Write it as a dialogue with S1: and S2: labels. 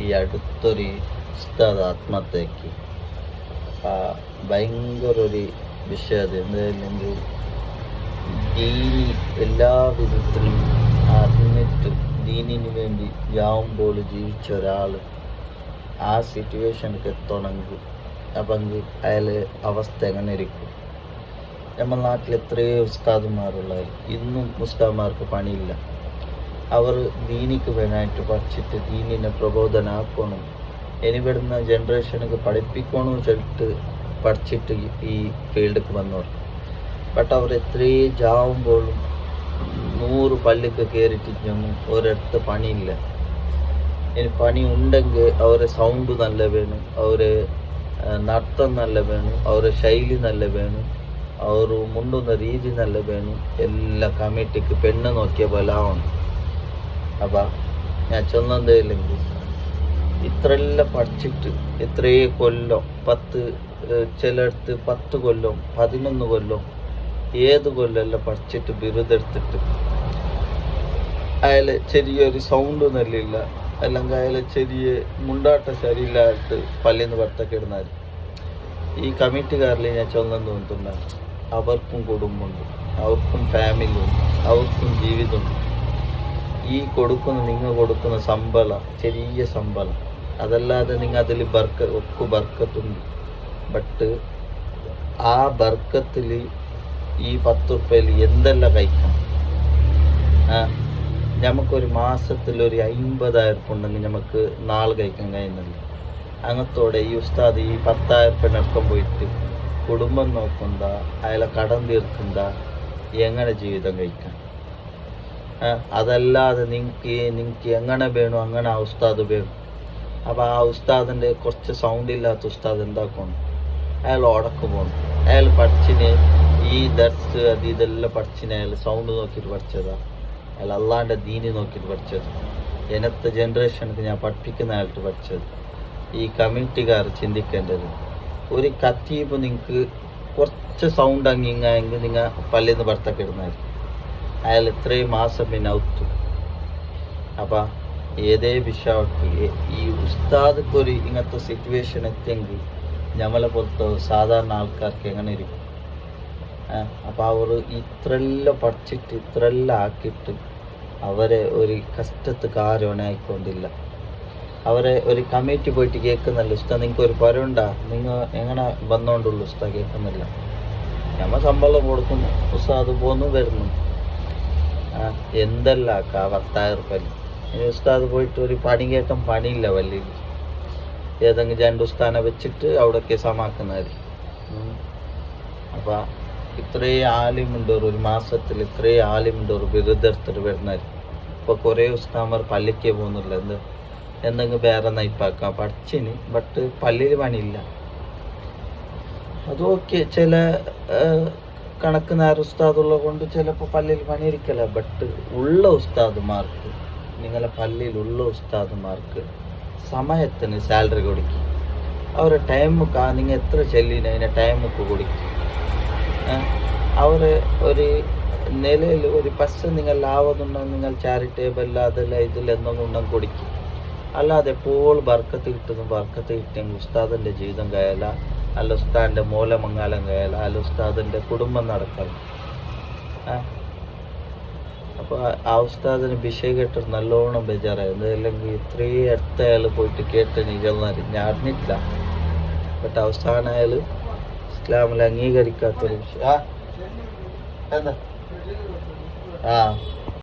S1: ഈ അടുത്തൊരു ഉസ്താദ് ആത്മഹത്യക്ക് ഭയങ്കര ഒരു വിഷയം. അത് എന്തായാലും ദീനി എല്ലാ വിധത്തിലും അറിഞ്ഞിട്ട് ദീനിന് വേണ്ടി യാവുമ്പോൾ ജീവിച്ച ഒരാൾ ആ സിറ്റുവേഷനിലേക്ക് എത്തണമെങ്കിൽ അപ്പം അയാൾ അവസ്ഥ എങ്ങനെ ഇരിക്കും? നമ്മുടെ നാട്ടിൽ എത്രയോ ഉസ്താദുമാരുള്ളവർ, ഇന്നും ഉസ്താദുമാർക്ക് പണിയില്ല. അവർ ദീനിക്ക് വേണമായിട്ട് പഠിച്ചിട്ട് ദീനിനെ പ്രബോധനാക്കണം, ഇനി വരുന്ന ജനറേഷനക്ക് പഠിപ്പിക്കണം ചെല്ലിട്ട് പഠിച്ചിട്ട് ഈ ഫീൽഡിലേക്ക് വന്നവർ. ബട്ട് അവർ എത്രയും ജാവുമ്പോഴും 100 പള്ളിക്ക് കയറിയിട്ടൊന്നും ഒരിടത്ത് പണിയില്ല. ഇനി പണി ഉണ്ടെങ്കിൽ അവരെ സൗണ്ട് നല്ല വേണം, അവരെ നർത്തം നല്ല വേണം, അവരെ ശൈലി നല്ല വേണം, അവർ മുണ്ടുന്ന രീതി നല്ല വേണം. എല്ലാ കമ്മിറ്റിക്ക് പെണ്ണ് നോക്കിയ പോലെ ആവണം. അപ്പം ഞാൻ ചൊന്നതേല്ലെങ്കിൽ ഇത്രയെല്ലാം പഠിച്ചിട്ട് ഇത്രയേ കൊല്ലം, ചിലയിടത്ത് 10 കൊല്ലം 11 കൊല്ലം ഏത് കൊല്ലമെല്ലാം പഠിച്ചിട്ട് ബിരുദെടുത്തിട്ട് അയാൾ ചെറിയൊരു സൗണ്ട് നല്ലില്ല, അല്ലെങ്കിൽ അയാൾ ചെറിയ മുണ്ടാട്ട ശരിയില്ലായിട്ട് പള്ളിയിൽ നിന്ന് പുറത്തൊക്കെ ഇടുന്നാൽ ഈ കമ്മിറ്റിക്കാരിൽ ഞാൻ ചൊന്നെന്ന് തോന്നുന്നുണ്ട്. അവർക്കും കുടുംബമുണ്ട്, അവർക്കും ഫാമിലി ഉണ്ട്, അവർക്കും ജീവിതമുണ്ട്. നിങ്ങൾ കൊടുക്കുന്ന ശമ്പളം ചെറിയ ശമ്പളം, അതല്ലാതെ നിങ്ങൾ അതിൽ ബർക്കത്തുണ്ട്. ബട്ട് ആ ബർക്കത്തിൽ ഈ 10 ഉറുപ്പ്യയിൽ എന്തെല്ലാം കഴിക്കാം? നമുക്കൊരു മാസത്തിൽ ഒരു 50,000 ഉണ്ടെങ്കിൽ നമുക്ക് നാളെ കഴിക്കാൻ കഴിയുന്നില്ല. അങ്ങത്തോടെ ഈ ഉസ്താദ് ഈ 10,000 നഷ്ടം പോയിട്ട് കുടുംബം നോക്കണ്ട, അയാളെ കടം തീർക്കണ്ട, എങ്ങനെ ജീവിതം കഴിക്കാം? അതല്ലാതെ നിങ്ങൾക്ക് എങ്ങനെ വേണോ അങ്ങനെ ആ ഉസ്താദ് വേണം. അപ്പോൾ ആ ഉസ്താദിൻ്റെ കുറച്ച് സൗണ്ട് ഇല്ലാത്ത ഉസ്താദ് എന്താക്കണം? അയാൾ ഉടക്ക് പോകണം. അയാൾ പഠിച്ചിന് ഈ ദർസ് അത് ഇതെല്ലാം പഠിച്ചിന് അയാൾ സൗണ്ട് നോക്കിയിട്ട് പഠിച്ചതാ, അയാൾ അള്ളാൻ്റെ ദീനി നോക്കിയിട്ട് പഠിച്ചത്. ഇന്നത്തെ ജനറേഷനക്ക് ഞാൻ പഠിപ്പിക്കുന്ന ആൾക്ക് പഠിച്ചത്. ഈ കമ്മിറ്റിക്കാർ ചിന്തിക്കേണ്ടത്, ഒരു കത്തീബ് നിങ്ങൾക്ക് കുറച്ച് സൗണ്ട് അങ്ങിങ്ങെങ്കിൽ നിങ്ങൾ പള്ളിയിൽ നിന്ന് പുറത്തൊക്കെ ഇടുന്നത്, അയാൾ ഇത്രയും മാസം പിന്നെ ഔത്തു. അപ്പം ഏതേ വിഷയക്ക് ഈ ഉസ്താദക്ക് ഒരു ഇങ്ങനത്തെ സിറ്റുവേഷൻ എത്തിയെങ്കിൽ നമ്മളെ പോലത്തെ സാധാരണ ആൾക്കാർക്ക് എങ്ങനെ ഇരിക്കും? അപ്പം അവർ ഇത്രയെല്ലാം പഠിച്ചിട്ട് ഇത്രയെല്ലാം ആക്കിയിട്ട് അവരെ ഒരു കഷ്ടത്ത് ആയിക്കൊണ്ടില്ല. അവരെ ഒരു കമ്മിറ്റി പോയിട്ട് കേൾക്കുന്നില്ല. ഉസ്താദ് നിങ്ങൾക്ക് ഒരു പരമുണ്ടാ, നിങ്ങൾ എങ്ങനെ വന്നോണ്ടുള്ളൂ ഉസ്താദ് കേൾക്കുന്നില്ല. നമ്മൾ ശമ്പളം കൊടുക്കുന്നു, ഉസ്താദ് പോന്നു വരുന്നു. എന്തെല്ലാം 10,000 ഉറുപ്പ്യ. ഇനി ഉസ്താദ് പോയിട്ട് ഒരു പണി കേൾക്കാൻ പണിയില്ല പള്ളിയിൽ. ഏതെങ്കിലും 2 ഉസ്താദിനെ വെച്ചിട്ട് അവിടെ കേസമാക്കുന്നത്. അപ്പം ഇത്രയും ആലിമുണ്ടോർ ഒരു മാസത്തിൽ ഇത്രയും ആലിമുണ്ടോർ ബിരുദെടുത്തിട്ട് വരുന്നത്. ഇപ്പോൾ കുറേ ഉസ്താദന്മാർ പള്ളിക്ക് പോകുന്നില്ല. എന്തെങ്കിലും വേറെ നയിപ്പാക്കാം പഠിച്ചിന്, ബട്ട് പള്ളിയിൽ പണിയില്ല. അതും ഓക്കെ, ചില കണക്ക് നേരം ഉസ്താദുള്ളത് കൊണ്ട് ചിലപ്പോൾ പള്ളിയിൽ പണിയിരിക്കില്ല. ബട്ട് ഉള്ള ഉസ്താദുമാർക്ക്, നിങ്ങളെ പള്ളിയിലുള്ള ഉസ്താദുമാർക്ക് സമയത്തിന് സാലറി കൊടുക്കും. അവരെ ടൈമുക്ക് നിങ്ങൾ എത്ര ചെല്ലിന് അതിനെ ടൈമുക്ക് കൊടുക്കും. അവർ ഒരു നിലയിൽ ഒരു പൈസ നിങ്ങൾ ലാഭമുണ്ടെങ്കിൽ നിങ്ങൾ ചാരിറ്റബിൾ അതിൽ ഇതിലെന്തെങ്കിലും ഉണ്ടെങ്കിൽ കൊടുക്കും. അല്ലാതെ എപ്പോഴും ബർക്കത്ത് കിട്ടിയെങ്കിൽ ഉസ്താദിൻ്റെ ജീവിതം കയല, അല്ല ഉസ്താദിൻ്റെ മൂലമംഗലം കയല, അല്ല ഉസ്താദിൻ്റെ കുടുംബം നടക്കണം. അപ്പോൾ ആ ഉസ്താദിന് വിഷയം കേട്ടിട്ട് നല്ലോണം ബേജാറായിരുന്നു. അല്ലെങ്കിൽ ഇത്രയും അടുത്ത അയാൾ പോയിട്ട് കേട്ട് നികൾന്നാല് ഞാൻ അറിഞ്ഞിട്ടില്ല. ബട്ട് അവസാനം അയാൾ ഇസ്ലാമിൽ അംഗീകരിക്കാത്തൊരു വിഷയം. എന്താ